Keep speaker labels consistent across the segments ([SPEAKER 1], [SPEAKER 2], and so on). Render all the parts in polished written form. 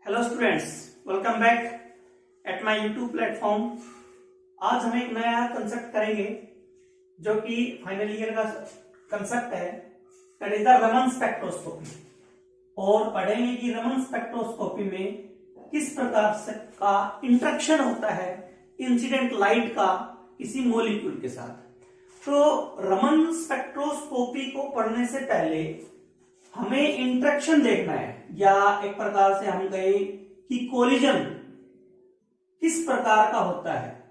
[SPEAKER 1] Hello students, welcome back at my YouTube platform. आज हम एक नया कंसेप्ट करेंगे जो कि फाइनल ईयर का कंसेप्ट है, that is the Raman spectroscopy. और पढ़ेंगे कि रमन स्पेक्ट्रोस्कोपी में किस प्रकार से का इंटरेक्शन होता है इंसिडेंट लाइट का किसी मॉलिक्यूल के साथ। तो रमन स्पेक्ट्रोस्कोपी को पढ़ने से पहले हमें इंटरेक्शन देखना है, या एक प्रकार से हम कहें कि कोलिजन किस प्रकार का होता है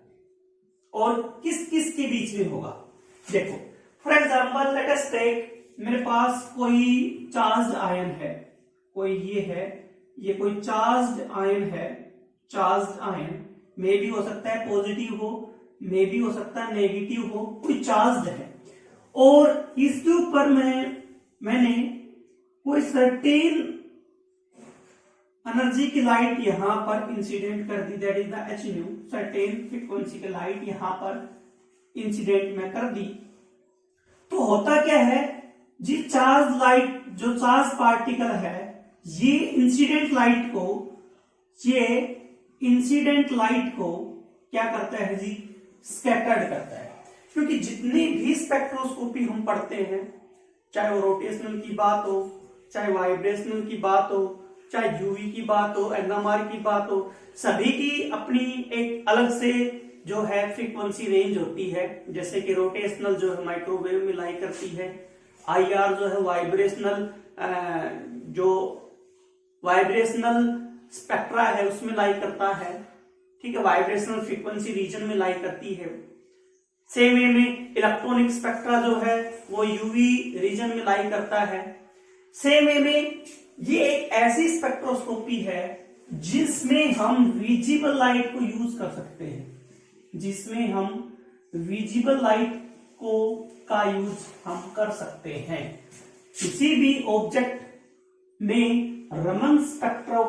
[SPEAKER 1] और किस किस के बीच में होगा। देखो, for example let us take, मेरे पास कोई चार्ज्ड आयन है, कोई ये कोई चार्ज्ड आयन है। चार्ज्ड आयन मे भी हो सकता है पॉजिटिव हो, मे भी हो सकता है नेगेटिव हो, कोई चार्ज्ड है। और इसके ऊपर मैंने कोई सर्टेन एनर्जी की लाइट यहां पर इंसिडेंट कर दी, that is the H nu. Certain frequency की लाइट यहां पर इंसिडेंट में कर दी। तो होता क्या है जी, चार्ज लाइट जो चार्ज पार्टिकल है ये इंसिडेंट लाइट को क्या करता है जी, स्कैटर्ड करता है। क्योंकि जितनी भी स्पेक्ट्रोस्कोपी हम पढ़ते हैं, चाहे वो रोटेशनल की बात हो, चाहे वाइब्रेशनल की बात हो, चाहे यूवी की बात हो, एनएमआर की बात हो, सभी की अपनी एक अलग से जो है फ्रीक्वेंसी रेंज होती है। जैसे कि रोटेशनल जो है माइक्रोवेव में लाई करती है, आईआर जो है वाइब्रेशनल स्पेक्ट्रा है उसमें लाई करता है, ठीक है, वाइब्रेशनल फ्रीक्वेंसी रीजन में लाई करती है। सेम वे में इलेक्ट्रॉनिक स्पेक्ट्रा जो है वो यूवी रीजन में लाई करता है। सेम वे में ये एक ऐसी स्पेक्ट्रोस्कोपी है जिसमें हम विजिबल लाइट को यूज कर सकते हैं, जिसमें हम विजिबल लाइट को का यूज हम कर सकते हैं। किसी भी ऑब्जेक्ट में रमन स्पेक्ट्रो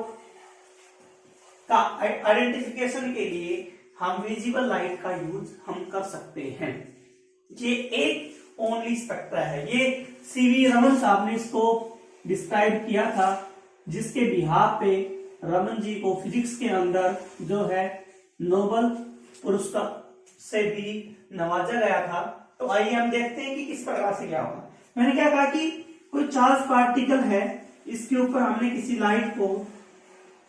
[SPEAKER 1] का आइडेंटिफिकेशन के लिए हम विजिबल लाइट का यूज हम कर सकते हैं। ये एक ओनली स्पेक्ट्रा है। ये सीवी रमन साहब ने इसको डिस्क्राइब किया था, जिसके बिहाफ पे रमन जी को फिजिक्स के अंदर जो है नोबेल पुरस्कार से भी नवाजा गया था। तो आइए हम देखते हैं कि किस प्रकार से क्या होगा। मैंने क्या कहा कि कोई चार्ज पार्टिकल है, इसके ऊपर हमने किसी लाइट को,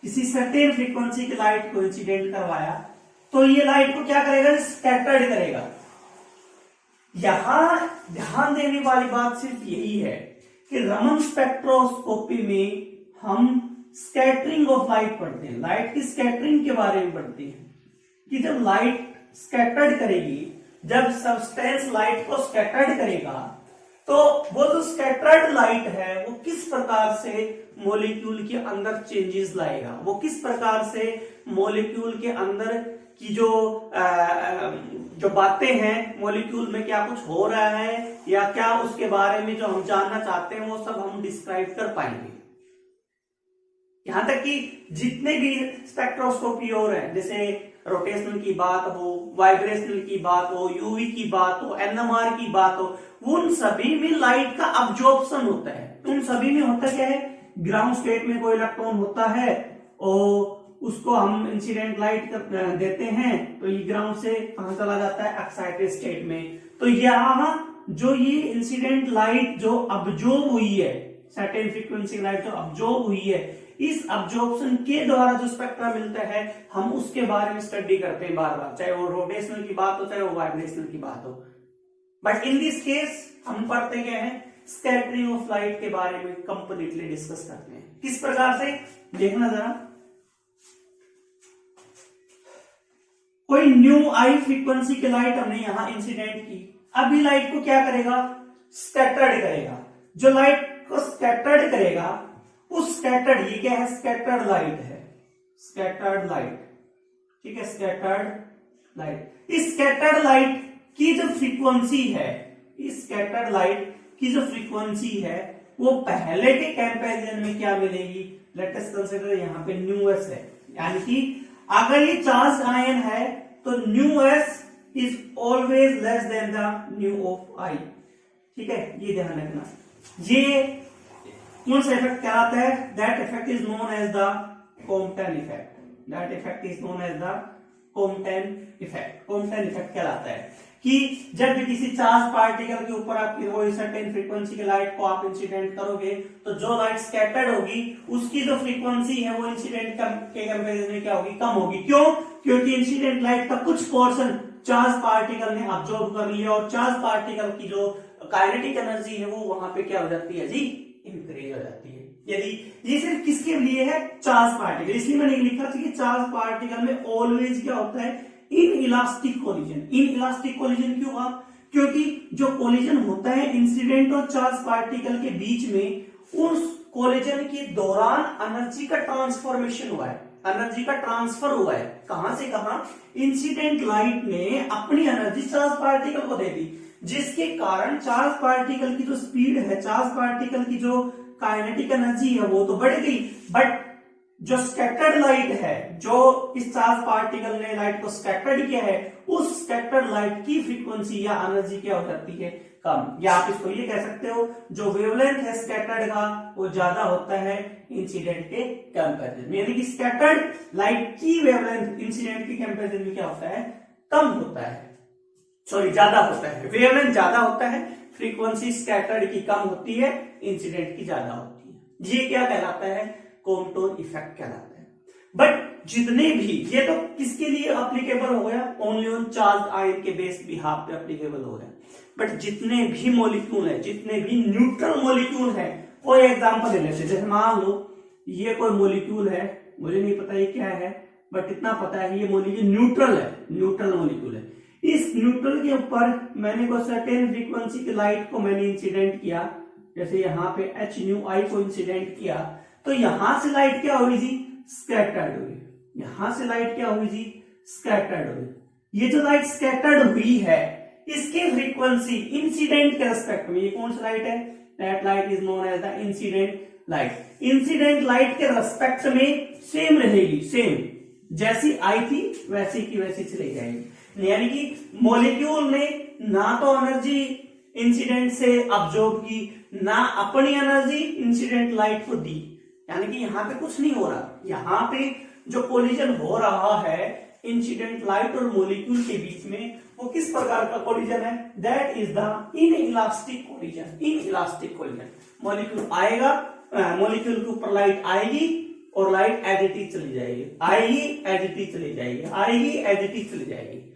[SPEAKER 1] किसी सर्टेन फ्रीक्वेंसी की लाइट को इंसिडेंट करवाया, तो ये लाइट को क्या करेगा, स्कैटर्ड करेगा। यहां ध्यान देने वाली बात सिर्फ यही है कि रमन स्पेक्ट्रोस्कोपी में हम स्कैटरिंग ऑफ लाइट पढ़ते हैं, लाइट की स्कैटरिंग के बारे में पढ़ते हैं कि जब लाइट स्कैटर्ड करेगी, जब सब्सटेंस लाइट को स्कैटर्ड करेगा, तो वो जो स्कैटर्ड लाइट है वो किस प्रकार से मॉलिक्यूल के अंदर चेंजेस लाएगा, वो किस प्रकार से मॉलिक्यूल के अंदर की जो बातें हैं, मॉलिक्यूल में क्या कुछ हो रहा है या क्या उसके बारे में जो हम जानना चाहते हैं वो सब हम डिस्क्राइब कर पाएंगे। यहां तक कि जितने भी स्पेक्ट्रोस्कोपी हो रहे हैं, जैसे रोटेशनल की बात हो, वाइब्रेशनल की बात हो, यूवी की बात हो, एनएमआर की बात हो, उन सभी में लाइट का अब्जॉर्प्शन होता है। उन सभी में होता क्या है, ग्राउंड स्टेट में कोई इलेक्ट्रॉन होता है और उसको हम इंसिडेंट लाइट देते हैं, तो ये ग्राउंड से कहां चला जाता है, एक्साइटेड स्टेट में। तो यहां जो ये इंसिडेंट लाइट जो अब्जॉर्ब हुई है, सर्टेन फ्रीक्वेंसी लाइट जो अब्जॉर्ब हुई है, इस अब्जॉर्प्शन के द्वारा जो स्पेक्ट्रा मिलता है हम उसके बारे में स्टडी करते हैं बार बार, चाहे वो रोटेशनल की बात हो, चाहे वो वाइब्रेशनल की बात हो। बट इन दिस केस हम पढ़ते क्या है, स्कैटरिंग ऑफ लाइट के बारे में कंप्लीटली डिस्कस करते हैं। किस प्रकार से देखना जरा, कोई न्यू आई फ्रीक्वेंसी की लाइट हमने यहां इंसिडेंट की, अभी लाइट को क्या करेगा, स्कैटर्ड करेगा। जो लाइट को स्कैटर्ड करेगा, उस स्कैटर्ड, ये क्या है, स्कैटर्ड लाइट है, स्कैटर्ड लाइट, ठीक है, स्कैटर्ड लाइट। इस स्कैटर्ड लाइट की जो फ्रीक्वेंसी है, इस स्कैटर्ड लाइट की जो फ्रीक्वेंसी है वो पहले के कंपैरिजन में क्या मिलेगी, लेट अस कंसीडर यहां पे न्यू एस है, यानी कि अगर ये चार्ज आयन है तो nu S is always less than the nu of I, ठीक है, ये ध्यान रखना। ये कौन सा इफेक्ट कहलाता है, that effect is known as the Compton effect, that effect is known as the Compton effect. Compton effect कहलाता है कि जब भी किसी चार्ज पार्टिकल के ऊपर आप कोई सर्टेन फ्रीक्वेंसी की लाइट को आप इंसिडेंट करोगे तो जो लाइट स्कैटर्ड होगी उसकी जो फ्रीक्वेंसी है वो इंसिडेंट के कंपैरिजन में क्या होगी, कम होगी। क्यों? क्योंकि इंसिडेंट लाइट का कुछ पोर्शन चार्ज पार्टिकल ने अब्जॉर्ब कर लिया और चार्ज पार्टिकल की जो काइनेटिक एनर्जी है वो वहां पे क्या हो जाती है जी, इंक्रीज हो जाती है। यदि ये सिर्फ किसके लिए है, चार्ज पार्टिकल, इसलिए मैंने लिखा था कि चार्ज पार्टिकल में ऑलवेज क्या होता है, in elastic collision. In elastic collision क्यों हुआ? क्योंकि जो कोलिजन होता है इंसिडेंट और चार्ज पार्टिकल के बीच में, उस कोलिजन के दौरान एनर्जी का ट्रांसफॉर्मेशन हुआ है, एनर्जी का ट्रांसफर हुआ है। कहां से कहां? इंसिडेंट लाइट ने अपनी एनर्जी चार्ज पार्टिकल को दे दी, जिसके कारण चार्ज पार्टिकल की जो स्पीड है, चार्ज पार्टिकल की जो काइनेटिक एनर्जी है वो तो बढ़ गई, बट जो स्कैटर्ड लाइट है, जो इस चार्ज पार्टिकल ने लाइट को स्कैटर्ड किया है, उस स्कैटर्ड लाइट की फ्रीक्वेंसी या एनर्जी क्या हो जाती है, कम। या आप इसको ये कह सकते हो जो वेवलेंथ है स्कैटर्ड का वो ज्यादा होता है इंसिडेंट के कंपैरिजन में, यानी कि स्कैटर्ड लाइट की वेवलेंथ इंसिडेंट के कंपैरिजन में क्या होता है, कम होता है, सॉरी ज्यादा होता है। वेवलेंथ ज्यादा होता है, फ्रीक्वेंसी स्कैटर्ड की कम होती है, इंसिडेंट की ज्यादा होती है। ये क्या कहलाता है, कॉम्पटन इफेक्ट कहलाता है। बट जितने भी, ये तो किसके लिए एप्लीकेबल हो गया, ओनली ऑन चार्ज आयन के बेस बिहाफ पे एप्लीकेबल हो गया। बट जितने भी मॉलिक्यूल है, जितने भी न्यूट्रल मॉलिक्यूल है, कोई एग्जांपल ले लेते हैं, जैसे मान लो ये कोई मॉलिक्यूल है, मुझे नहीं पता ये क्या है, बट इतना पता है ये मॉलिक्यूल न्यूट्रल है, न्यूट्रल मॉलिक्यूल है। इस न्यूट्रल के ऊपर मैंने कोई सर्टेन फ्रीक्वेंसी की लाइट को मैंने इंसिडेंट किया, जैसे यहाँ पे एच न्यू आई को इंसिडेंट किया, तो यहां से लाइट क्या हुई जी, स्कैटर्ड हुई। यहां से लाइट क्या हुई जी, स्कैटर्ड हुई। ये जो लाइट स्कैटर्ड हुई है इसकी फ्रीक्वेंसी इंसिडेंट के रेस्पेक्ट में, ये कौन सी लाइट है, that light is known as the incident light. Incident light के रेस्पेक्ट में सेम रहेगी, सेम जैसी आई थी वैसी की वैसी चली जाएगी। यानी कि मॉलिक्यूल ने ना तो एनर्जी इंसिडेंट से अब्जॉर्ब की, ना अपनी एनर्जी इंसिडेंट लाइट को दी, यानी कि यहां पे कुछ नहीं हो रहा। यहां पे जो कोलिजन हो रहा है इंसिडेंट लाइट और मॉलिक्यूल के बीच में, वो किस प्रकार का कोलिजन है, that is the in elastic collision. In elastic collision, molecule आएगा, मॉलिक्यूल के ऊपर लाइट आएगी और लाइट एज इट इज चली जाएगी, आएगी एज इट इज चली जाएगी, आएगी एज इट इज चली जाएगी।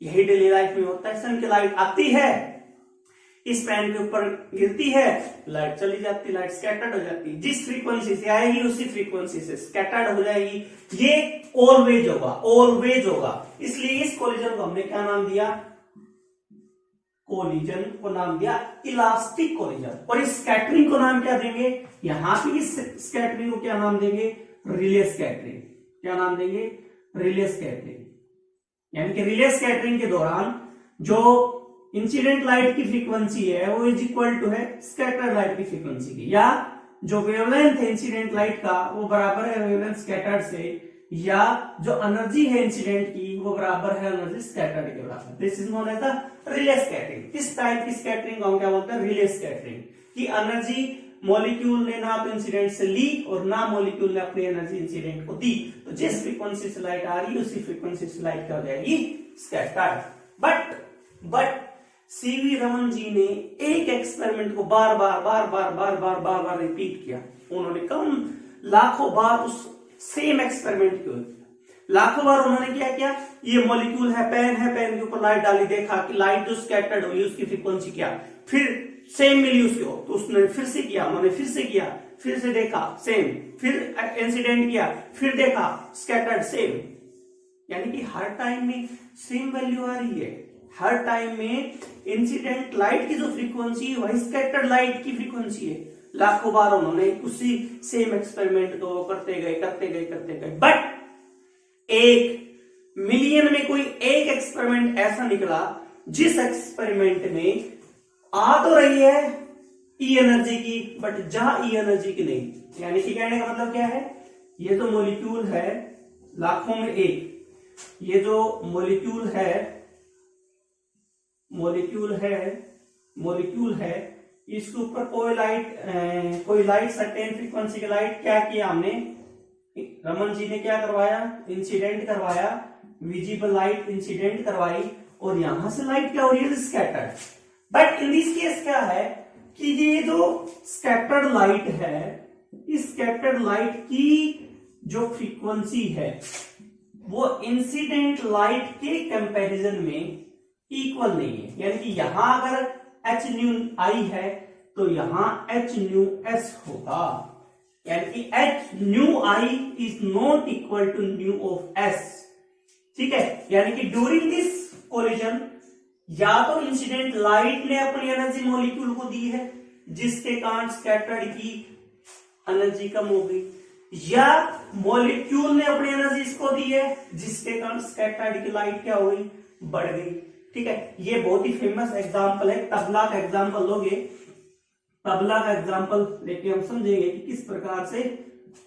[SPEAKER 1] यही डेली लाइफ में होता है। सन की लाइट आती है, इस पैन के ऊपर गिरती है, लाइट चली जाती, लाइट स्कैटर्ड हो जाती है। जिस फ्रीक्वेंसी से आएगी उसी फ्रीक्वेंसी से स्कैटर्ड हो जाएगी। ये ऑलवेज होगा, ऑलवेज होगा। इसलिए इस कोलिजन को हमने क्या नाम दिया, कोलिजन को नाम दिया इलास्टिक कोलिजन। और इस स्कैटरिंग को नाम क्या देंगे, यहां पे इस स्कैटरिंग को क्या नाम देंगे, रिले स्कैटरिंग। क्या नाम देंगे, रिले स्कैटरिंग। यानी कि रिले स्कैटरिंग के दौरान जो इंसिडेंट लाइट की फ्रीक्वेंसी है वो इज इक्वल टू है स्कैटर्ड लाइट की फ्रीक्वेंसी की, या जो वेवलेंथ है इंसिडेंट लाइट का वो बराबर है वेवलेंथ स्कैटर्ड से, या जो एनर्जी है इंसिडेंट की वो बराबर है एनर्जी स्कैटर्ड के बराबर। This is known as the Rayleigh scattering. इस टाइप की स्कैटरिंग को हम क्या बोलते हैं, रिले स्कैटरिंग। की एनर्जी मॉलिक्यूल ने ना तो इंसिडेंट से ली और ना मॉलिक्यूल ने अपनी एनर्जी इंसिडेंट को दी, तो जिस फ्रीक्वेंसी से लाइट आ रही है उसी फ्रीक्वेंसी से लाइट क्या हो जाएगी, scattered. But CV Raman ji ने एक एक्सपेरिमेंट को बार बार रिपीट किया। उन्होंने कम लाखों बार उस सेम एक्सपेरिमेंट को, लाखों बार उन्होंने क्या किया, ये मॉलिक्यूल है, पेन के ऊपर लाइट डाली, देखा कि लाइट जो स्कैटर्ड हुई उसकी फ्रीक्वेंसी क्या, फिर सेम मिली उसको, तो उसने फिर से किया, उन्होंने फिर से किया, फिर से देखा सेम, फिर इंसिडेंट किया, फिर देखा स्कैटर्ड सेम। यानी कि हर टाइम में सेम वैल्यू आ रही है। हर टाइम में इंसिडेंट लाइट की जो फ्रीक्वेंसी है वही स्कैटर्ड लाइट की फ्रीक्वेंसी है। लाखों बार उन्होंने उसी सेम एक्सपेरिमेंट को करते गए, बट 1 मिलियन में कोई एक एक्सपेरिमेंट ऐसा निकला जिस एक्सपेरिमेंट में आ तो रही है ई एनर्जी की, बट जा ई एनर्जी की नहीं। यानी कि कहने का मतलब क्या है, ये जो मॉलिक्यूल है लाखों में एक, ये जो मॉलिक्यूल है इसके ऊपर कोई लाइट सर्टेन फ्रीक्वेंसी की लाइट क्या किया हमने, रमन जी ने क्या करवाया, इंसिडेंट करवाया, विजिबल लाइट इंसिडेंट करवाई, और यहां से लाइट क्या हो रही है, scattered. But in this case क्या है कि ये जो स्कैटर्ड लाइट है, इस स्कैटर्ड लाइट की जो फ्रीक्वेंसी है वो इंसिडेंट लाइट के कंपैरिजन में इक्वल नहीं है। यानी कि यहां अगर एच न्यू आई है तो यहां एच न्यू एस होगा, यानी कि H nu I is not equal to nu of S. ठीक है, यानी कि ड्यूरिंग दिस कोलिजन या तो इंसिडेंट लाइट ने अपनी एनर्जी मॉलिक्यूल को दी है जिसके कारण स्कैटर्ड की एनर्जी कम हो गई, या मॉलिक्यूल ने अपनी एनर्जी इसको दी है जिसके कारण स्कैटर्ड की लाइट क्या हो गई, बढ़ गई। ठीक है, ये बहुत ही फेमस एग्जांपल है। तबला का एग्जांपल लोगे, तबला का एग्जांपल लेके हम समझेंगे कि किस प्रकार से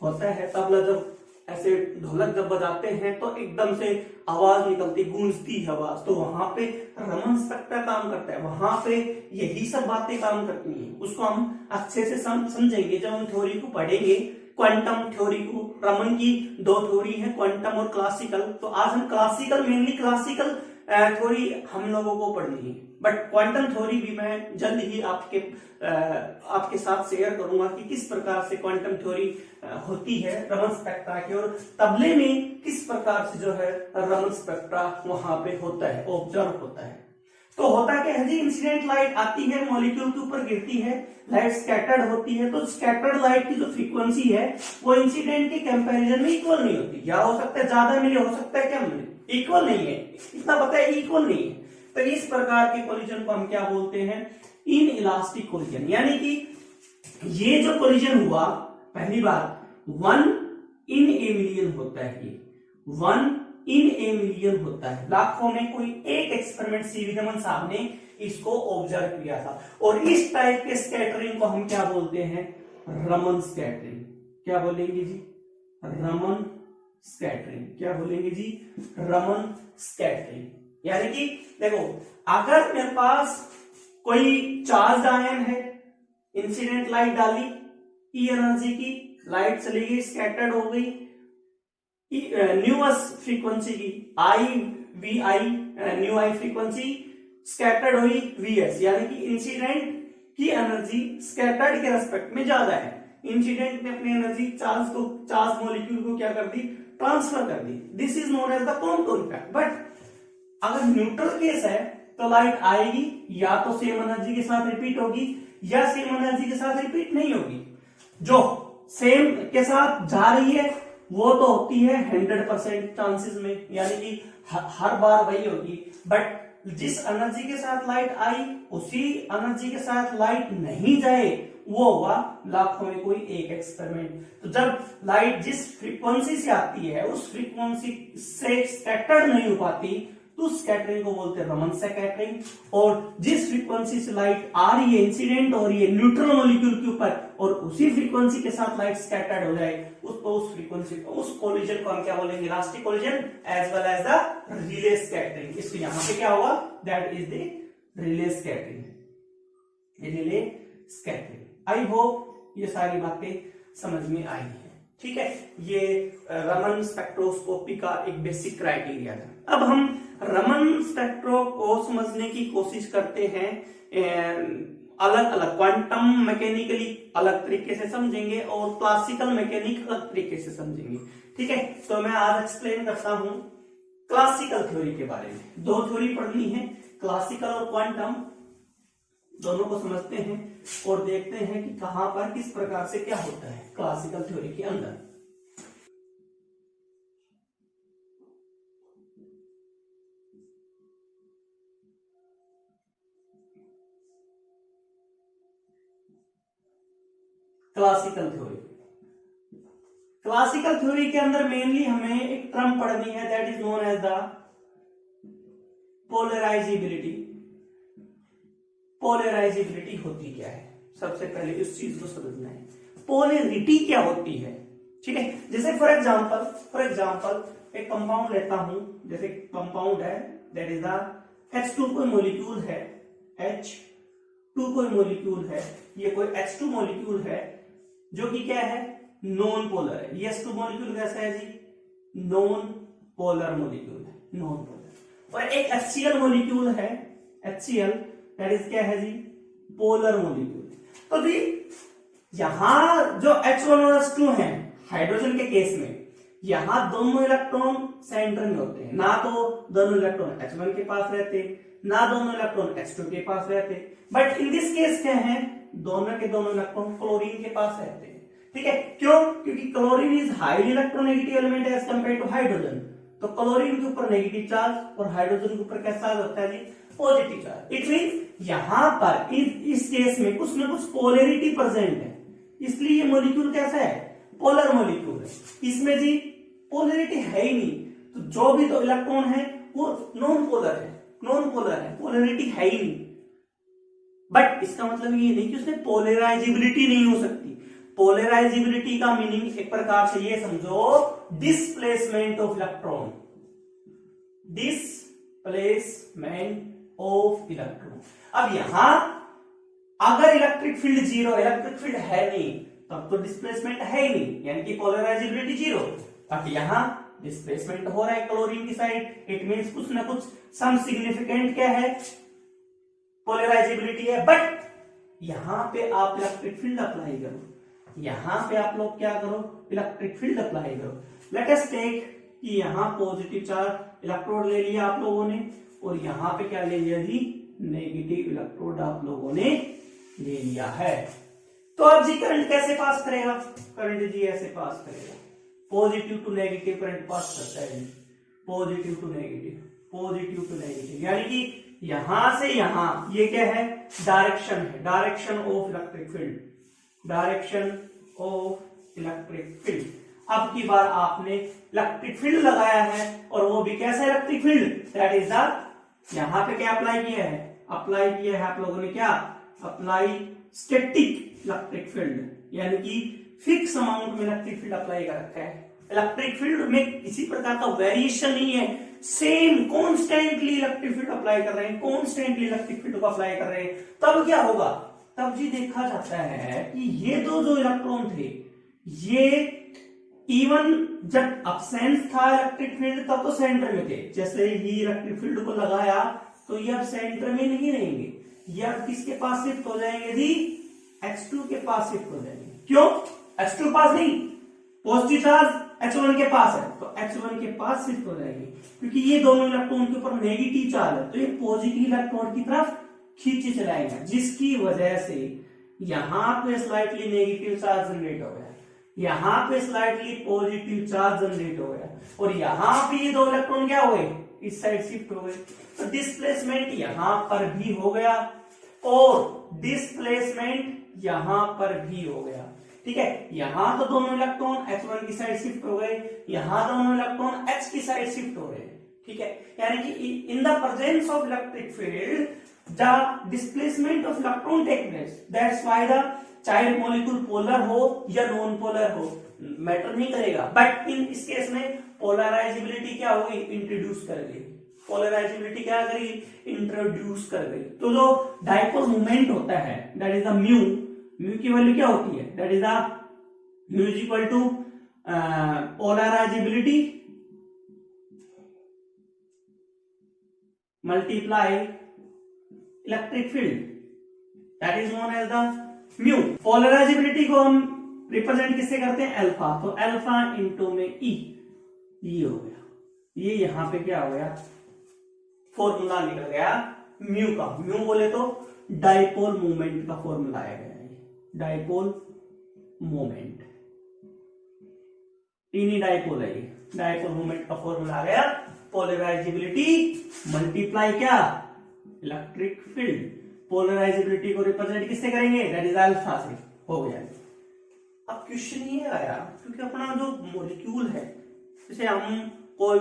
[SPEAKER 1] होता है। तबला जब ऐसे ढोलक जब बजाते हैं तो एकदम से आवाज निकलती, गूंजती है आवाज, तो वहां पे रमन स्पेक्ट्रा काम करता है, वहां पे यही सब बातें काम करती हैं। उसको हम अच्छे से समझेंगे जब हम थ्योरी को पढ़ेंगे, क्वांटम थ्योरी को। रमन की दो थ्योरी है, क्वांटम और क्लासिकल। तो आज हम क्लासिकल, मेनली क्लासिकल थ्योरी हम लोगों को पढ़नी है, बट क्वांटम थ्योरी भी मैं जल्द ही आपके साथ शेयर करूंगा कि किस प्रकार से क्वांटम थ्योरी होती है रमन स्पेक्ट्रा की, और तबले में किस प्रकार से जो है रमन स्पेक्ट्रा वहां पे होता है, ऑब्जर्व होता है। तो होता क्या है जी, इंसिडेंट लाइट आती है, मॉलिक्यूल के ऊपर गिरती है, लाइट स्कैटर्ड होती है, तो स्कैटर्ड लाइट की जो फ्रीक्वेंसी है वो इंसिडेंट के कंपैरिजन में इक्वल नहीं होती। या हो सकता है ज्यादा मिले, हो सकता है कम मिले, इक्वल नहीं है, इतना पता है, इक्वल नहीं है। तो इस प्रकार के कोलिजन को हम क्या बोलते हैं, इन इलास्टिक कोलिजन। यानी कि ये जो कोलिजन हुआ, पहली बार 1 in a million होता है, ये 1 in a million होता है, लाखों में कोई एक एक्सपेरिमेंट सीवी रमन साहब ने इसको ऑब्जर्व किया था। और इस टाइप के स्कैटरिंग को हम क्या बोलते हैं, रमन स्कैटरिंग। क्या बोलेंगे जी, रमन स्कैटरिंग। क्या बोलेंगे जी, रमन स्कैटरिंग। यानी कि देखो, अगर मेरे पास कोई चार्ज आयन है, इंसिडेंट लाइट डाली, ई एनर्जी की, लाइट चली गई, स्कैटर्ड हो गई, न्यूएस फ्रीक्वेंसी की, I V I, nu I frequency, scattered हुई वीएस, यानी कि इंसिडेंट की एनर्जी स्कैटर्ड के रेस्पेक्ट में ज्यादा है। इंसिडेंट ने अपनी एनर्जी चार्ज मॉलिक्यूल को क्या कर दी, ट्रांसफर कर दी। This is known as the contour effect. But अगर न्यूट्रल केस है तो लाइट आएगी, या तो सेम एनर्जी के साथ रिपीट होगी या सेम एनर्जी के साथ रिपीट नहीं होगी। जो सेम के साथ जा रही है वो तो होती है 100% चांसेस में, यानी कि हर बार वही होगी। बट जिस एनर्जी के साथ लाइट आई उसी एनर्जी के साथ लाइट नहीं जाए, वो हुआ लाखों में कोई एक एक्सपेरिमेंट। तो जब लाइट जिस फ्रीक्वेंसी से आती है उस फ्रीक्वेंसी से स्कैटर्ड नहीं हो पाती तो स्कैटरिंग को बोलते हैं रमन स्कैटरिंग। और जिस फ्रीक्वेंसी से लाइट आ रही है, इंसिडेंट हो रही है न्यूट्रल मॉलिक्यूल के ऊपर, और उसी फ्रीक्वेंसी के साथ लाइट स्कैटर्ड हो जाए, उस फ्रीक्वेंसी को, उस कोलिजन को हम क्या बोलेंगे, elastic collision as well as the Rayleigh scattering. इसको यहां पे क्या होगा, that is the Rayleigh scattering, Rayleigh scattering. I hope ये सारी बातें समझ में आई है। ठीक है, ये रमन स्पेक्ट्रोस्कोपी का एक बेसिक क्राइटेरिया था। अब हम रमन स्पेक्ट्रो को समझने की कोशिश करते हैं, अलग अलग क्वांटम मैकेनिकली अलग तरीके से समझेंगे और क्लासिकल मैकेनिक अलग तरीके से समझेंगे। ठीक है, तो मैं आज एक्सप्लेन करता हूं क्लासिकल थ्योरी के बारे में। दो थ्योरी पढ़नी है, क्लासिकल और क्वांटम, दोनों को समझते हैं और देखते हैं कि कहां पर किस प्रकार से क्या होता है क्लासिकल थ्योरी के अंदर। क्लासिकल थ्योरी, क्लासिकल थ्योरी के अंदर मेनली हमें एक टर्म पढ़नी है, that is known as the polarizability. Polarizability होती क्या है, सबसे पहले इस चीज को समझना है। पोलरिटी क्या होती है, ठीक है। जैसे फॉर एग्जांपल एक कंपाउंड लेता हूं, जैसे कंपाउंड है दैट इज द H2 कोई मॉलिक्यूल है, H2 कोई मॉलिक्यूल है, ये कोई H2 मॉलिक्यूल है जो कि क्या है, नॉन पोलर है। ये S2 मॉलिक्यूल कैसा है जी? नॉन पोलर मॉलिक्यूल है, नॉन पोलर। और एक HCl मॉलिक्यूल है, HCl दैट इज क्या है जी? Polar molecule. तो जी यहां जो H1 और H2 है हाइड्रोजन के केस में, यहां दोनों इलेक्ट्रॉन सेंटर में होते हैं, ना तो दोनों इलेक्ट्रॉन H1 के पास रहते, ना दोनों इलेक्ट्रॉन H2 के पास रहते, बट इन दिस केस क्या है? दोनों के दोनों इलेक्ट्रॉन क्लोरीन के पास रहते हैं। ठीक है, क्यों? क्योंकि chlorine is highly electronegative element as compare to hydrogen. तो क्लोरीन के ऊपर नेगेटिव चार्ज और हाइड्रोजन के ऊपर कैसा चार्ज होता है जी? Positive charge. इट मींस यहां पर इस केस में कुछ ना कुछ पोलैरिटी प्रेजेंट है, इसलिए ये मॉलिक्यूल कैसा है? पोलर मॉलिक्यूल है। इसमें जी पोलैरिटी है ही नहीं, तो जो भी तो इलेक्ट्रॉन है वो नॉन पोलर है, नॉन पोलर है, पोलैरिटी है ही नहीं। बट इसका मतलब ये नहीं कि उसमें पोलराइजेबिलिटी नहीं हो सकती। पोलराइजेबिलिटी का मीनिंग एक प्रकार से ये समझो, displacement of electron, displacement of electron. अब यहां अगर electric field zero, electric field है नहीं, तब तो डिस्प्लेसमेंट है ही नहीं, यानी कि पोलराइजेबिलिटी जीरो। बट यहां डिस्प्लेसमेंट हो रहा है क्लोरीन की साइड, इट मींस कुछ ना कुछ सम सिग्निफिकेंट क्या है? पोलराइजेबिलिटी है। बट यहां पे आप इलेक्ट्रिक फील्ड अप्लाई करो, यहां पे आप लोग क्या करो? इलेक्ट्रिक फील्ड अप्लाई करो। लेट अस टेक कि यहां पॉजिटिव चार्ज इलेक्ट्रोड ले लिया आप लोगों ने, और यहां पे क्या ले लिया जी? नेगेटिव इलेक्ट्रोड आप लोगों ने ले लिया है। तो अब जी करंट कैसे पास करेगा? करंट जी ऐसे पास करेगा, positive to negative current pass करता है जी, positive to negative, positive to negative, यानी कि यहां से यहां ये क्या है? डायरेक्शन है, direction of electric field, direction of electric field. अब की बार आपने इलेक्ट्रिक फील्ड लगाया है, और वो भी कैसा electric field? That is the, यहां पे क्या अप्लाई किया है? अप्लाई किया है आप लोगों ने क्या? अप्लाई स्टैटिक इलेक्ट्रिक फील्ड, यानी कि फिक्स अमाउंट में इलेक्ट्रिक फील्ड अप्लाई कर रखा है। इलेक्ट्रिक फील्ड में किसी प्रकार का वेरिएशन नहीं है, same constantly electric field apply कर रहे हैं, कॉन्स्टेंटली इलेक्ट्रिक फील्ड को अप्लाई कर रहे हैं। तब क्या होगा? तब जी देखा जाता है कि ये दो जो इलेक्ट्रॉन थे, ये इवन जब अब्सेंस था इलेक्ट्रिक फील्ड तब तो सेंटर में थे, जैसे ही इलेक्ट्रिक फील्ड को लगाया तो ये अब सेंटर में नहीं रहेंगे, ये अब किसके पास शिफ्ट हो जाएंगे जी? H2 के पास शिफ्ट हो जाएंगे। क्यों? H2 पास नहीं, पॉजिटिव चार्ज H1 के पास है, तो H1 के पास शिफ्ट हो जाएंगे, क्योंकि ये दोनों इलेक्ट्रॉन के ऊपर नेगेटिव चार्ज है, तो ये पॉजिटिव इलेक्ट्रॉन की तरफ खींचे चलाएगा, जिसकी वजह से यहां पे स्लाइटली नेगेटिव चार्ज जनरेट हो गया, यहां पे स्लाइटली पॉजिटिव चार्ज जनरेट हो गया, और यहां पे ये दो इलेक्ट्रॉन क्या हो गए? इस साइड शिफ्ट हो गए। तो डिस्प्लेसमेंट यहां पर भी हो गया और डिस्प्लेसमेंट यहां पर भी हो गया। ठीक है, यहां तो दोनों इलेक्ट्रॉन H1 की साइड शिफ्ट हो गए, यहां दोनों इलेक्ट्रॉन H की साइड शिफ्ट हो गए। ठीक है, यानी कि in the presence of electric field the displacement of electron take place. That's why the child molecule polar हो या नॉन पोलर हो मैटर नहीं करेगा, बट इन इस केस में पोलराइजेबिलिटी क्या होगी? इंट्रोड्यूस कर गई, पोलराइजेबिलिटी क्या करेगी? इंट्रोड्यूस कर गई। तो जो डाइपोल मोमेंट होता है that is the mu, mu की वैल्यू क्या होती है? That is the mu is equal to polarizability multiply electric field, that is known as the mu. Polarizability को हम रिप्रेजेंट किससे करते हैं? अल्फा, तो अल्फा इंटू में ई, ये हो गया, ये यहां पे क्या हो गया? फॉर्मूला निकल गया म्यू का। म्यू बोले तो डाइपोल मोमेंट का फॉर्मूला आया गया है, डाइपोल मोमेंट, टीनी डाइपोल है ये, डाइपोल मोमेंट का फॉर्मूला आ गया पोलराइजेबिलिटी मल्टीप्लाई क्या? Electric field. पोलराइजेबिलिटी को रिप्रेजेंट किससे करेंगे? दैट इज अल्फा से, हो गया। अब क्वेश्चन ये आया, क्योंकि अपना जो मॉलिक्यूल है, जैसे हम कोई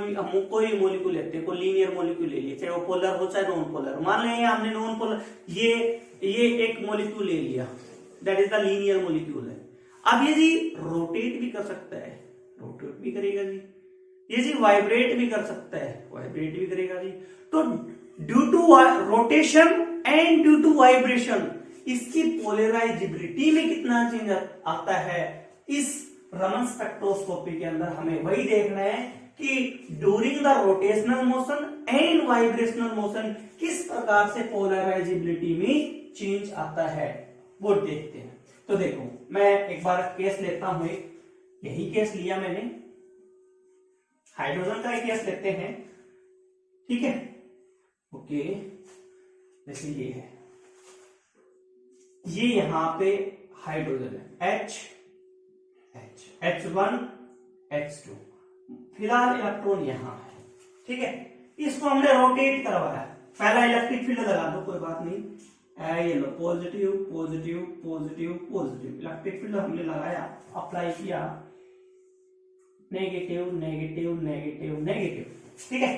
[SPEAKER 1] मॉलिक्यूल लेते हैं, कोई लीनियर मॉलिक्यूल ले लिए, चाहे वो पोलर हो चाहे नॉन पोलर। मान लें हमने नॉन पोलर ये एक मॉलिक्यूल ले लिया, that is the linear molecule है। अब ये जी रोटेट भी कर सकता है, रोटेट भी करेगा जी, ये जी वाइब्रेट भी कर सकता है, वाइब्रेट भी करेगा जी। तो due to rotation and due to vibration इसकी पोलराइजेबिलिटी में कितना चेंज आता है, इस रमन स्पेक्ट्रोस्कोपी के अंदर हमें वही देखना है कि during the rotational motion and vibrational motion किस प्रकार से पोलराइजेबिलिटी में चेंज आता है, वो देखते हैं। तो देखो मैं एक बार केस लेता हूं, यही केस लिया मैंने, हाइड्रोजन का केस लेते हैं, ठीक है। ओके, जैसे ये है, ये यहां पे हाइड्रोजन है H1 H2, फिलहाल इलेक्ट्रॉन यहां है, ठीक है। इसको हमने रोटेट करवाया, पहला इलेक्ट्रिक फील्ड लगा दो, कोई बात नहीं, ये लो positive positive positive positive, electric field हमने लगाया, अप्लाई किया, नेगेटिव नेगेटिव नेगेटिव नेगेटिव, ठीक है।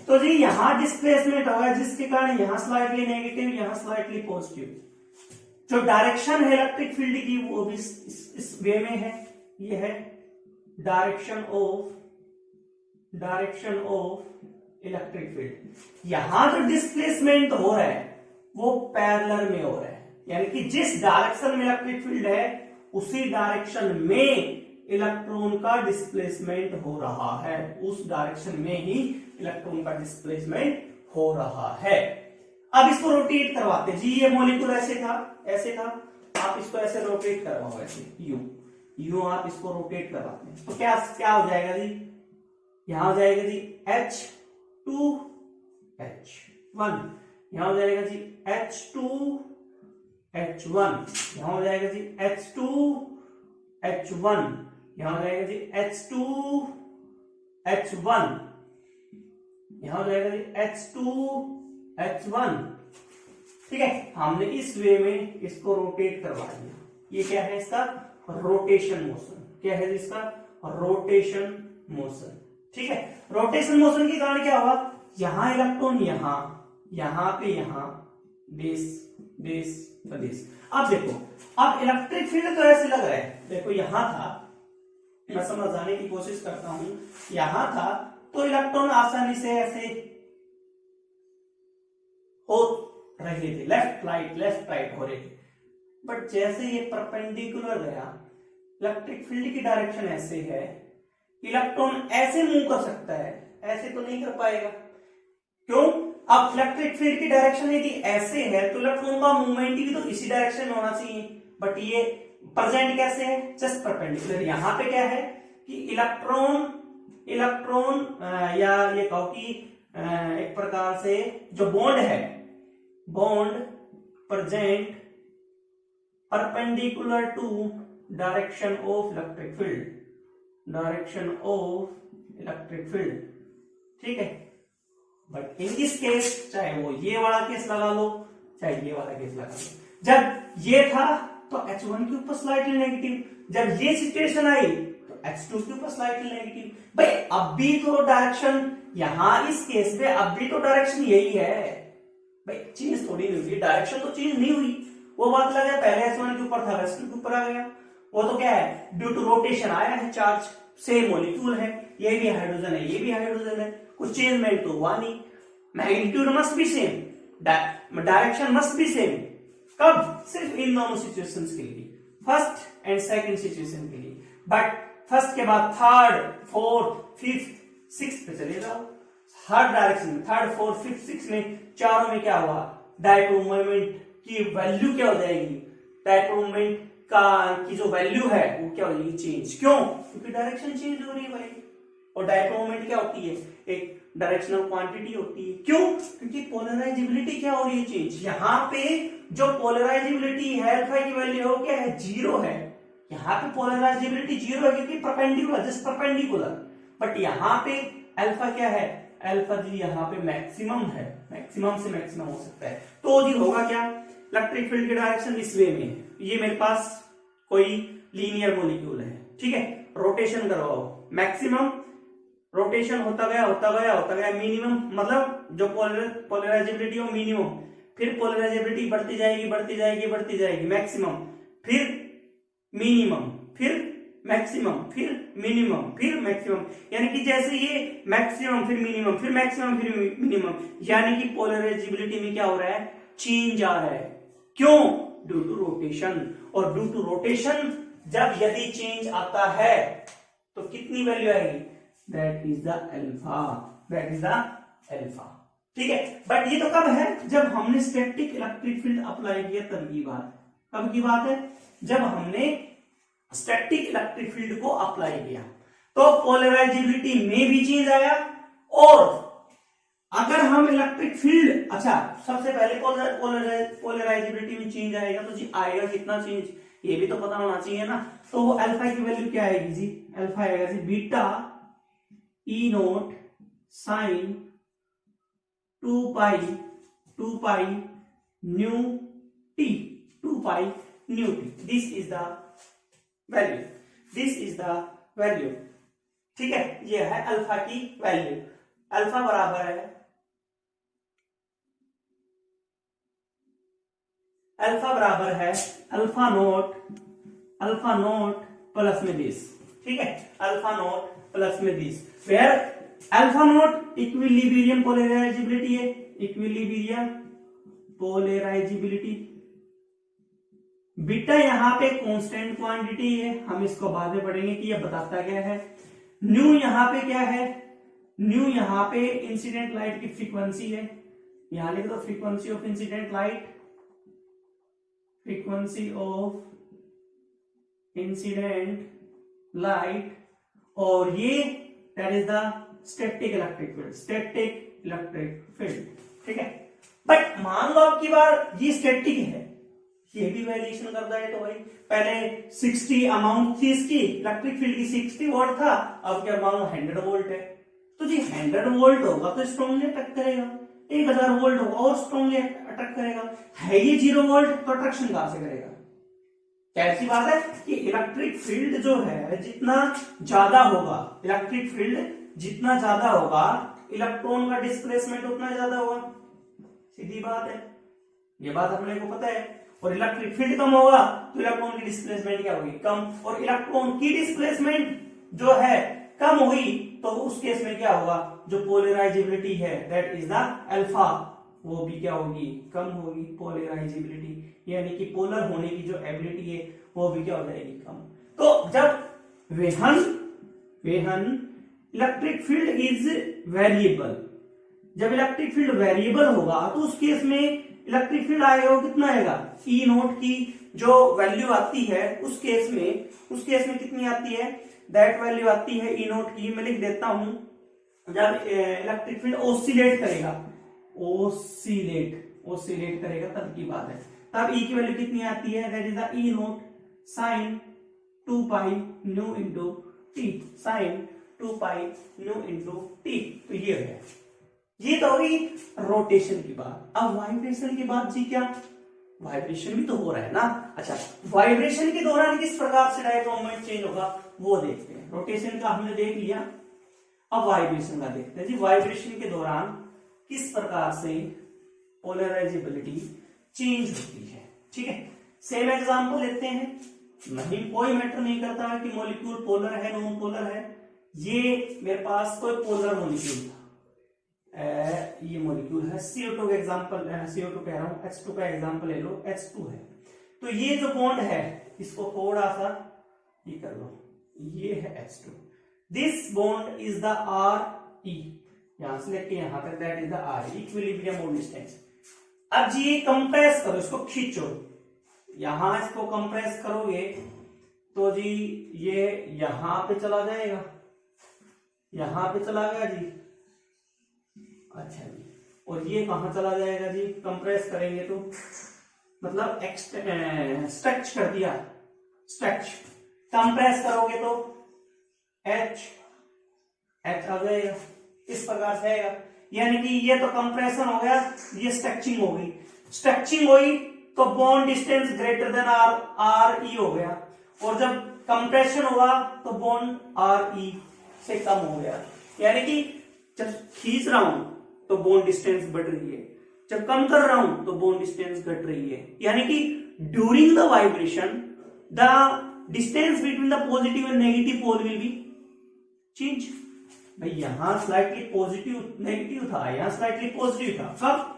[SPEAKER 1] तो जी यहां डिस्प्लेसमेंट होगा जिसके कारण यहां स्लाइटली नेगेटिव, यहां स्लाइटली पॉजिटिव। जो डायरेक्शन है इलेक्ट्रिक फील्ड की वो भी इस वे में है, ये है डायरेक्शन ऑफ इलेक्ट्रिक फील्ड। यहां जो डिस्प्लेसमेंट हो रहा है वो पैरेलल में हो रहा है, यानी कि जिस डायरेक्शन में इलेक्ट्रिक फील्ड है उसी डायरेक्शन में इलेक्ट्रॉन का डिस्प्लेसमेंट हो रहा है, उस डायरेक्शन में ही इलेक्ट्रॉन का डिस्प्लेसमेंट हो रहा है। अब इसको रोटेट करवाते हैं जी, ये मॉलिक्यूल ऐसे था, आप इसको ऐसे रोटेट करवाओ, ऐसे यू आप इसको रोटेट करवाते हैं तो क्या हो जाएगा जी, यहां हो जाएगा जी H2 H1, यहां हो जाएगा जी H2 H1, यहां हो जाएगा जी H2 H1, यहां हो जाएगा जी H2 H1, यहां हो जाएगा जी H2 H1, ठीक है। हमने इस वे में इसको रोटेट करवा दिया, ये क्या है इसका रोटेशन मोशन, क्या है इसका रोटेशन मोशन, ठीक है। रोटेशन मोशन के कारण क्या हुआ, यहां इलेक्ट्रॉन यहां पे बेस बेस बेस। अब देखो, अब इलेक्ट्रिक फील्ड तो ऐसे लग रहा है, देखो यहां था, मैं समझाने की कोशिश करता हूं, यहां था तो इलेक्ट्रॉन आसानी से ऐसे हो रहे थे, लेफ्ट राइट हो रहे थे, बट जैसे ये परपेंडिकुलर गया, इलेक्ट्रिक फील्ड की डायरेक्शन ऐसे है, इलेक्ट्रॉन ऐसे मूव कर सकता है, ऐसे तो नहीं कर पाएगा, क्यों, अब इलेक्ट्रिक फील्ड की डायरेक्शन यदि ऐसे है तो इलेक्ट्रॉन का मूवमेंट भी तो इसी डायरेक्शन में होना चाहिए, बट ये प्रेजेंट कैसे है, जस्ट परपेंडिकुलर। यहां पे क्या है कि इलेक्ट्रॉन या ये कहो कि एक प्रकार से जो bond present perpendicular to direction of electric field, ठीक है। बट इन दिस केस, चाहे वो ये वाला केस लगा लो चाहे ये वाला केस लगा लो, जब ये था तो H1 के ऊपर स्लाइटली नेगेटिव, जब ये सिचुएशन आई तो H2 के ऊपर स्लाइटली नेगेटिव। भाई अब भी तो डायरेक्शन यहां इस केस में अब भी तो डायरेक्शन यही है, भाई चेंज थोड़ी नहीं हुई, डायरेक्शन तो चेंज नहीं हुई, वो बात लगा पहले H1 के ऊपर था H2 के ऊपर आ गया, वो तो क्या है ड्यू टू रोटेशन आया है, चार्ज सेम मॉलिक्यूल है, ये भी हाइड्रोजन है, ये भी हाइड्रोजन है, कुछ चेंजमेंट तो हुआ नहीं, magnitude must be same, direction must be same, कब, सिर्फ इन दोनों सिचुएशंस के लिए, फर्स्ट एंड सेकंड सिचुएशन के लिए, बट फर्स्ट के बाद थर्ड फोर्थ फिफ्थ सिक्स्थ पे चले जाओ, हर डायरेक्शन में थर्ड फोर्थ फिफ्थ सिक्स्थ में चारों में क्या हुआ, डायपोल मोमेंट की वैल्यू क्या हो जाएगी, डायपोल मोमेंट की जो वैल्यू है वो क्या हो जाएगी, चेंज, क्यों, क्योंकि डायरेक्शन चेंज हो रही है भाई, और डायपोल मोमेंट क्या होती है, एक डायरेक्शनल क्वांटिटी होती है, क्यों, क्योंकि पोलराइजेबिलिटी क्या हो रही है, चेंज। यहाँ पे जो पोलराइजेबिलिटी है अल्फा की वैल्यू हो क्या है, 0 है, यहाँ पे पोलराइजेबिलिटी 0 है क्योंकि परपेंडिकुलर, जस्ट परपेंडिकुलर, बट यहाँ पे अल्फा क्या है, अल्फा जी यहाँ पे मैक्सिमम है, मैक्सिमम से मैक्सिमम हो सकता है, तो जी होगा क्या, इलेक्ट्रिक फील्ड की डायरेक्शन इस वे में है, ये मेरे पास कोई लीनियर मॉलिक्यूल है, ठीक है, रोटेशन करवाओ, मैक्सिमम रोटेशन होता गया मिनिमम, मतलब जो पोलराइजेबिलिटी हो मिनिमम, फिर पोलराइजेबिलिटी बढ़ती जाएगी मैक्सिमम, फिर मिनिमम, फिर मैक्सिमम, फिर मिनिमम, फिर मैक्सिमम, यानी कि जैसे ये मैक्सिमम फिर मिनिमम फिर मैक्सिमम फिर मिनिमम, यानी कि पोलराइजेबिलिटी में क्या हो रहा है, चेंज आ रहा है, क्यों, ड्यू टू रोटेशन, और ड्यू टू रोटेशन जब यदि चेंज आता है तो कितनी वैल्यू आएगी, that is the alpha, that is the alpha. ठीक है, बट ये तो कब है, जब हमने स्टैटिक इलेक्ट्रिक फील्ड अप्लाई किया तब की बात है। कब की बात है, जब हमने स्टैटिक इलेक्ट्रिक फील्ड को अप्लाई किया तो पोलराइजेबिलिटी में भी चेंज आया। और अगर हम इलेक्ट्रिक फील्ड, अच्छा सबसे पहले पोलराइजेबिलिटी में चेंज आएगा तो जी आएगा कितना चेंज, ये भी तो पता होना चाहिए ना। तो वो अल्फा की वैल्यू क्या आएगी जी, अल्फा आएगा जी beta E naught sine 2 pi nu T, 2 pi nu T, this is the value, this is the value. ठीक है, ये है अल्फा की वैल्यू। अल्फा बराबर है, अल्फा बराबर है अल्फा नोट प्लस में 20। ठीक है, अल्फा नोट प्लस में 20, where alpha naught equilibrium polarizability है, इक्विलिब्रियम पोलराइजेबिलिटी। बीटा यहां पे कांस्टेंट क्वांटिटी है, हम इसको बाद में पढ़ेंगे कि यह बताता क्या है। न्यू यहां पे क्या है, न्यू यहां पे इंसिडेंट लाइट की फ्रीक्वेंसी है, यहां लिख दो frequency of incident light, frequency of incident light, और ये that is the static electric field, static electric field. ठीक है, बट मान लो आपकी बार ये स्टैटिक है, ये भी वेरिएशन करता है, तो भाई पहले 60 अमाउंट थी इसकी इलेक्ट्रिक फील्ड की 60 वोल्ट था, अब क्या मान लो 100 वोल्ट है, तो जी 100 वोल्ट होगा तो स्ट्रांगली अटैक करेगा, 1000 वोल्ट होगा और स्ट्रांगली अटैक करेगा। है ये 0 वोल्ट तो अट्रैक्शन कहां से करेगा। कैसी बात है कि इलेक्ट्रिक फील्ड जो है जितना ज्यादा होगा, इलेक्ट्रिक फील्ड जितना ज्यादा होगा, इलेक्ट्रॉन का डिस्प्लेसमेंट उतना ज्यादा होगा, सीधी बात है, ये बात अपने को पता है। और इलेक्ट्रिक फील्ड कम होगा तो इलेक्ट्रॉन की डिस्प्लेसमेंट क्या होगी, कम, और इलेक्ट्रॉन की डिस्प्लेसमेंट जो है कम हुई तो उस केस में क्या होगा, जो पोलराइजेबिलिटी है दैट इज द अल्फा, वो भी क्या होगी, कम होगी पोलराइजेबिलिटी, यानी कि पोलर होने की जो एबिलिटी है वो भी क्या हो जाएगी, कम। तो जब वेहन इलेक्ट्रिक फील्ड इज वेरिएबल, जब इलेक्ट्रिक फील्ड वेरिएबल होगा तो उस केस में इलेक्ट्रिक फील्ड आएगा वो कितना आएगा, ई नोट की जो वैल्यू आती है उस केस में कितनी आती है, दैट वैल्यू आती है ई नोट की, मैं लिख देता हूं, जब इलेक्ट्रिक फील्ड ओसिलेट करेगा, ओसिलेट करेगा तब की बात है, तब ई की वैल्यू कितनी आती है, that is the E naught sine 2 pi nu into T, sine 2 pi nu into T. तो ये है, ये तो होगी रोटेशन की बात। अब वाइब्रेशन की बात जी, क्या वाइब्रेशन भी तो हो रहा है ना। अच्छा, वाइब्रेशन के दौरान किस प्रकार से डायपोल मोमेंट चेंज होगा वो देखते हैं। रोटेशन का हमने देख लिया, अब वाइब्रेशन का देखते हैं जी। वाइब्रेशन के दौरान किस प्रकार से पोलराइजेबिलिटी चेंज होती है। ठीक है, सेम एग्जांपल लेते हैं, नहीं कोई मैटर नहीं करता है कि मॉलिक्यूल पोलर है नॉन पोलर है। ये मेरे पास कोई पोलर मॉलिक्यूल था, ये मॉलिक्यूल है CO2 का एग्जांपल, CO2 कह रहा हूं, H2 का एग्जांपल ले लो, H2 है। तो ये जो बॉन्ड है इसको थोड़ा सा ये कर लो, ये है H2, this bond is the RE, यहां से लेके यहां तक that is the RE, equilibrium bond distance. अब जी ये कंप्रेस करो, इसको खींचो, यहां इसको कंप्रेस करोगे तो जी ये यहां पे चला जाएगा, यहां पे चला गया जी। अच्छा जी, और ये कहां चला जाएगा जी, कंप्रेस करेंगे तो मतलब स्ट्रेच कर दिया, स्ट्रेच, कंप्रेस करोगे तो H आ जाएगा, इस प्रकार से आएगा। यानी कि ये तो कंप्रेशन हो गया, ये स्ट्रेचिंग हो गई, स्ट्रेचिंग हुई तो bond distance greater than RE हो गया, और जब कंप्रेशन हुआ तो बॉन्ड RE से कम हो गया। यानी कि जब खींच रहा हूं तो बॉन्ड डिस्टेंस बढ़ रही है, जब कम कर रहा हूं तो बॉन्ड डिस्टेंस घट रही है। यानी कि during the vibration the distance between the positive and negative pole will be change. भाई यहां स्लाइटली पॉजिटिव नेगेटिव था, यहां स्लाइटली पॉजिटिव था, कब,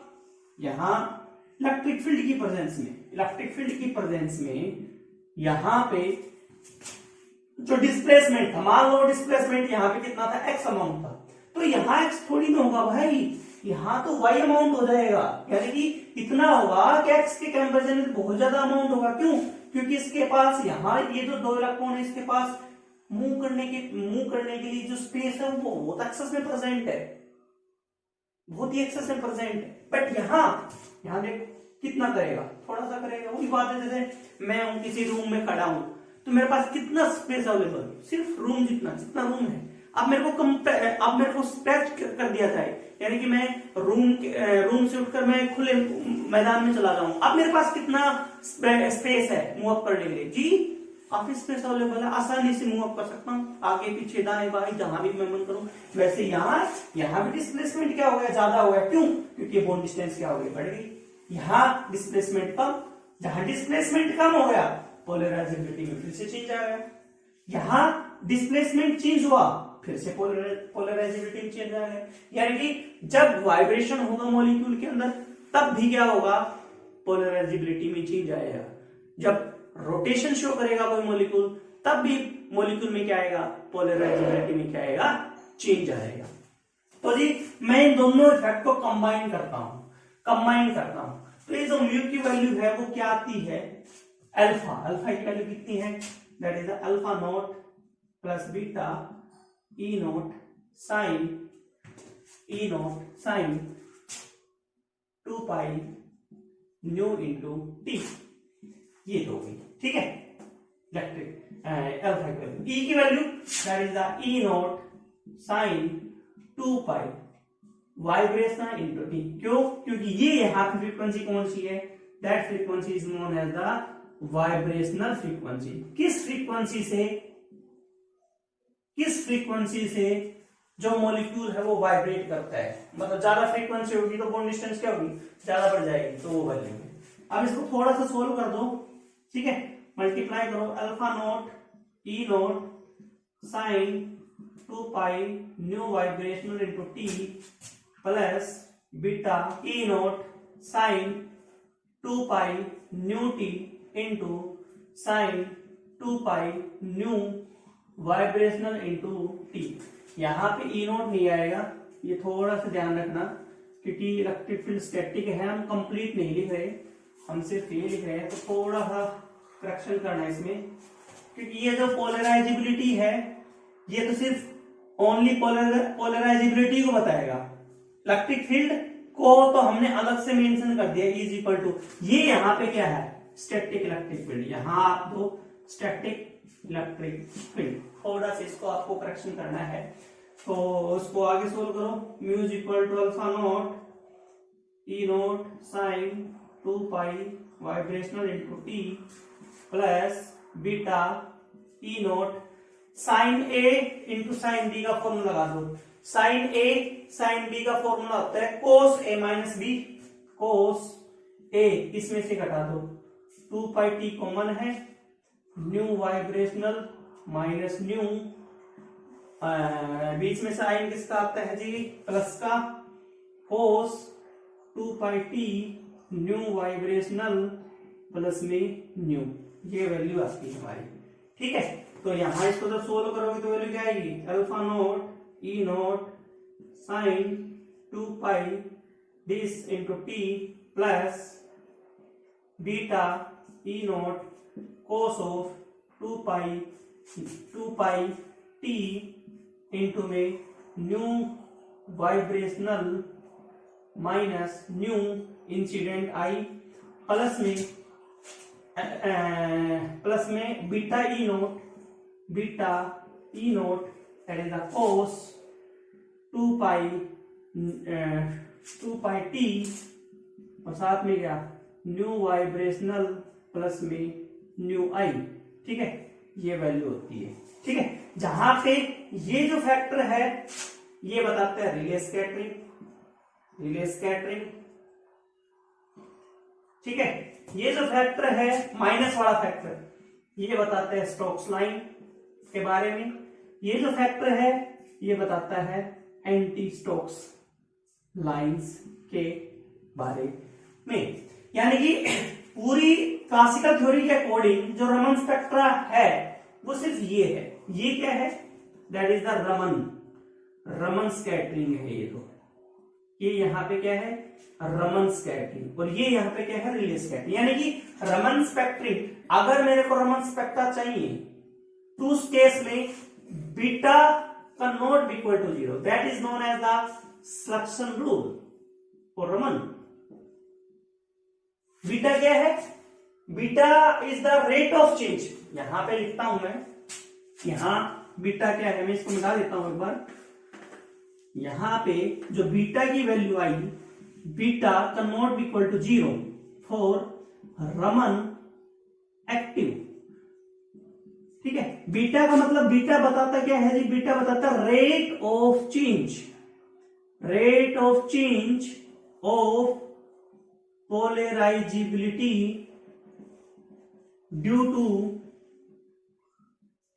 [SPEAKER 1] यहां इलेक्ट्रिक फील्ड की प्रेजेंस में, इलेक्ट्रिक फील्ड की प्रेजेंस में यहां पे जो डिस्प्लेसमेंट था, मान लो डिस्प्लेसमेंट यहाँ पे कितना था, x अमाउंट था, तो यहाँ x थोड़ी ना होगा भाई, यहाँ तो y अमाउंट हो जाएगा, यानी कि इतना होगा कि x के कंपैरिजन में बहुत ज्यादा अमाउंट होगा। क्यों? क्योंकि इसके पास यहाँ ये जो 2 इलेक्ट्रॉन है, इसके पास मूव करने के लिए जो स्पेस है वो बहुत एक्सेस में प्रेजेंट है, बहुत ही एक्सेस में प्रेजेंट है। बट यहाँ देख कितना करेगा, थोड़ा सा करेगा। वही बात है, जैसे मैं हूं किसी रूम में खड़ा हूं, तो मेरे पास कितना स्पेस अवेलेबल, सिर्फ रूम जितना रूम है। अब मेरे को स्ट्रेच कर दिया जाए, यानी कि मैं रूम से उठकर मैं खुले मैदान में चला जाऊं, अब मेरे पास कितना स्पेस है मूव अप करने के लिए? जी काफी स्पेस अवेलेबल है, आसानी से मूव अप कर सकता हूँ, आगे पीछे दाएं बाएं जहां भी मैं मन करूं। वैसे यहाँ भी डिस्प्लेसमेंट क्या हो गया, ज्यादा हो गया। क्यों? क्योंकि बॉन्ड डिस्टेंस क्या हो गई, बढ़ गई। यहाँ डिस्प्लेसमेंट कम, जहां डिस्प्लेसमेंट कम हो गया पोलराइजेबिलिटी में फिर से चेंज आ गया। यहाँ डिस्प्लेसमेंट चेंज हुआ, फिर से पोलराइजेबिलिटी में चेंज आ गया। यानी कि जब वाइब्रेशन होगा मॉलिक्यूल के अंदर, तब भी क्या होगा, पोलराइजेबिलिटी में चेंज आएगा। जब रोटेशन शो करेगा कोई मॉलिक्यूल, तब भी मॉलिक्यूल में क्या आएगा, पोलराइजेबिलिटी में क्या आएगा, चेंज आएगा। तो जी मैं इन दोनों इफेक्ट को कंबाइन करता हूं, तो ये जो म्यू की वैल्यू है वो क्या आती है, अल्फा की वैल्यू कितनी है, that is alpha naught plus beta E naught sine 2 pi nu into T, ये तो होगी। ठीक है, इलेक्ट्रिक अल्फा की वैल्यू, ई की value that is the E naught sine 2 pi vibration into T. क्यों? क्योंकि ये यहाँ पे फ्रीक्वेंसी कौन सी है, that frequency is known as the vibrational frequency. किस फ्रीक्वेंसी से जो मॉलिक्यूल है वो वाइब्रेट करता है, मतलब ज्यादा फ्रीक्वेंसी होगी तो बॉन्ड डिस्टेंस क्या होगी, ज्यादा बढ़ जाएगी, तो वो वैल्यू है। अब इसको थोड़ा सा सोल्व कर दो, ठीक है, मल्टीप्लाई करो, alpha naught E naught sine 2 pi nu vibrational into T plus beta E naught sine 2 pi nu T into sine 2 pi nu vibrational into T. यहाँ पे ई नॉट नहीं आएगा, ये थोड़ा सा ध्यान रखना, क्योंकि इलेक्ट्रिक फील्ड स्टैटिक है, हम कंप्लीट नहीं लिख रहे, हम सिर्फ ये लिख रहे हैं, तो थोड़ा सा करेक्शन करना है इसमें। क्योंकि ये जो पोलराइजेबिलिटी है, ये तो सिर्फ ओनली पोलराइजेबिलिटी को बताएगा, इलेक्ट्रिक फील्ड को तो हमने अलग से मेंशन कर दिया, इज इक्वल टू, ये यहाँ पे क्या है, स्टैटिक इलेक्ट्रिक फील्ड, यहाँ आप दो स्टैटिक इलेक्ट्रिक फील्ड, थोड़ा सा इसको आपको करेक्शन करना है। तो उसको आगे सोल्व करो, mu is equal to alpha naught E naught sine 2 pi vibrational into T plus beta E naught sine A into sine B का फॉर्मूला लगा दो। साइन ए साइन बी का फॉर्मूला होता है कोस ए माइनस बी, कोस ए इसमें से घटा दो, 2 पाई टी कॉमन है, न्यू वाइब्रेशनल माइनस न्यू, बीच में साइन किसका आता है जी, प्लस का, कोस 2 pi T new vibrational plus में न्यू, ये वैल्यू आती है हमारी। ठीक है, तो यहां इसको जब सोल्व करोगे तो वैल्यू क्या आएगी, alpha naught E naught sine 2 pi this into T plus beta E naught cos of 2 pi T into में nu vibrational minus nu incident I plus में beta E naught at is the cos 2 pi T और साथ में क्या, nu vibrational plus में nu I. ठीक है, ये वैल्यू होती है। ठीक है, जहां पे ये जो फैक्टर है ये बताता है रिले स्कैटरिंग। ठीक है, ये जो फैक्टर है माइनस वाला फैक्टर, ये बताता है स्टोक्स लाइन के बारे में। ये जो फैक्टर है ये बताता है एंटी स्टोक्स लाइंस के बारे में। यानी कि पूरी क्लासिकल थ्योरी के अकॉर्डिंग जो रमन स्पेक्ट्रा है वो सिर्फ ये है। ये क्या है? That is the Raman scattering है। ये यहाँ पे क्या है? रमन स्कैटरिंग। और ये यहाँ पे क्या है? Relay scattering. यानी कि रमन स्पेक्ट्रिंग, अगर मेरे को रमन स्पेक्ट्रा चाहिए तो उस केस में बीटा का not be equal to 0, that is known as the selection rule for Raman. Beta क्या है? Beta is the rate of change. यहां पे लिखता हूं मैं, यहां बीटा क्या है, मैं इसको मिटा देता हूं एक बार। यहां पे जो बीटा की वैल्यू आई, बीटा का not be equal to 0 for Raman active. ठीक है, बीटा का मतलब, बीटा बताता क्या है जी? बीटा बताता rate of change, rate of change of polarizability due to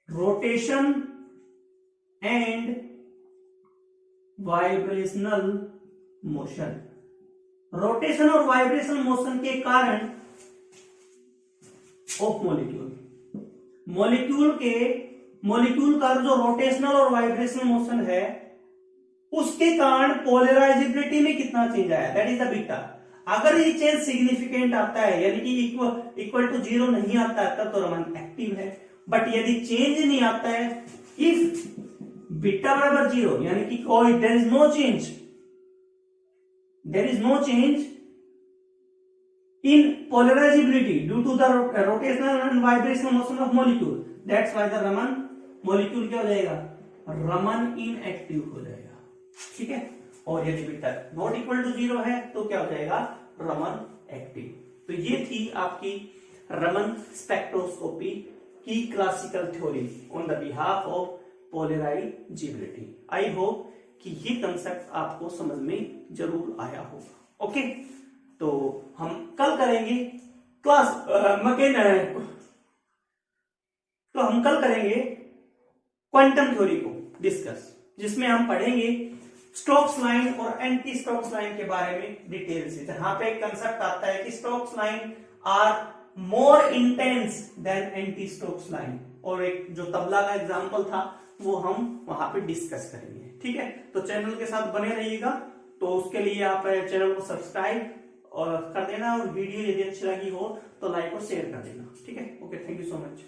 [SPEAKER 1] rotation and vibrational motion. Rotation और वाइब्रेशनल मोशन के कारण ऑफ मॉलिक्यूल का जो रोटेशनल और वाइब्रेशनल मोशन है उसके कारण पोलराइजिबिलिटी में कितना चेंज आया, दैट इज द बीटा। अगर ये चेंज सिग्निफिकेंट आता है, यानी कि इक्वल टू 0 नहीं आता है, तब तो रमन एक्टिव है। बट यदि चेंज नहीं आता है, इफ बीटा बराबर 0, यानी कि कोई there is no change in polarizability due to the rotational and vibrational motion of molecule, that's why the Raman molecule क्या हो जाएगा? रमन इनएक्टिव हो जाएगा। ठीक है, और यदि बीटा नॉट इक्वल टू 0 है तो क्या हो जाएगा? रमन एक्टिव। तो ये थी आपकी रमन स्पेक्ट्रोस्कोपी की classical theory on the behalf of polarisability. I hope कि ये कंसेप्ट आपको समझ में जरूर आया होगा। ओके, तो हम कल करेंगे क्वांटम थ्योरी को डिस्कस, जिसमें हम पढ़ेंगे स्टोक्स लाइन और एंटी स्टोक्स लाइन के बारे में डिटेल से। जहां पे कंसेप्ट आता है कि Stokes line are more intense than anti Stokes line, और एक जो तबला का एग्जांपल था वो हम वहां पे डिस्कस करेंगे। ठीक है, तो चैनल के साथ बने रहिएगा। तो उसके लिए आप चैनल को सब्सक्राइब और कर देना, और वीडियो यदि अच्छी लगी हो तो लाइक और शेयर कर देना। ठीक है, okay, thank you so much.